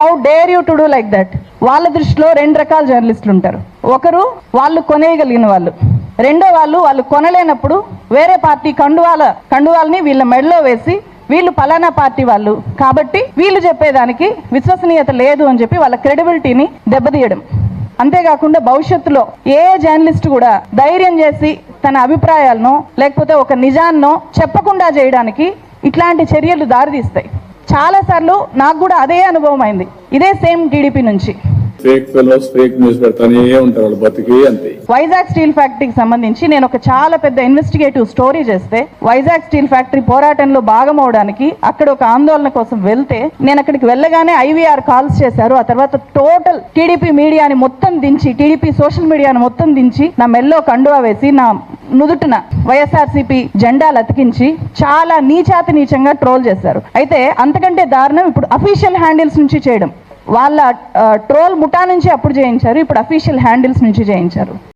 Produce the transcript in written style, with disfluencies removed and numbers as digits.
How dare you to do like that? వాళ్ళ దృష్టిలో రెండు రకాల జర్నలిస్టులు ఉంటారు. ఒకరు వాళ్ళు కొనేయగలిగిన వాళ్ళు, రెండో వాళ్ళు కొనలేనప్పుడు వేరే పార్టీ కండువాలని వీళ్ళ మెడలో వేసి వీళ్ళు పలానా పార్టీ వాళ్ళు కాబట్టి వీళ్ళు చెప్పేదానికి విశ్వసనీయత లేదు అని చెప్పి వాళ్ళ క్రెడిబిలిటీని దెబ్బతీయడం. అంతేకాకుండా భవిష్యత్తులో ఏ జర్నలిస్ట్ కూడా ధైర్యం చేసి తన అభిప్రాయాలను లేకపోతే ఒక నిజాన్నో చెప్పకుండా చేయడానికి ఇట్లాంటి చర్యలు దారితీస్తాయి. చాలాసార్లు నాకు కూడా అదే అనుభవం అయింది, ఇదే సేమ్ టీడీపీ నుంచి. ఫేక్ ఫెలోస్ ఫేక్ న్యూస్ పెడతానే ఉంటారు, వాళ్ళు బతికి అంతే. వైజాగ్ స్టీల్ ఫ్యాక్టరీకి సంబంధించి నేను ఒక చాలా పెద్ద ఇన్వెస్టిగేటివ్ స్టోరీ చేస్తే, వైజాగ్ స్టీల్ ఫ్యాక్టరీ పోరాటంలో భాగం అవడానికి అక్కడ ఒక ఆందోళన కోసం వెళ్తే, నేను అక్కడికి వెళ్ళగానే ఐవీఆర్ కాల్స్ చేశారు. ఆ తర్వాత టోటల్ టీడీపీ మీడియాని మొత్తం దించి, టీడీపీ సోషల్ మీడియాని మొత్తం దించి నా మెల్లో కండువా వేసి నా నుదుటిన వైఎస్ఆర్సీపీ జెండాలు అతికించి చాలా నీచంగా ట్రోల్ చేశారు. అయితే అంతకంటే దారుణం ఇప్పుడు అఫీషియల్ హ్యాండిల్స్ నుంచి చేయడం. వాళ్ళ ట్రోల్ ముఠా నుంచి అప్పుడు చేయించారు, ఇప్పుడు అఫీషియల్ హ్యాండిల్స్ నుంచి చేయించారు.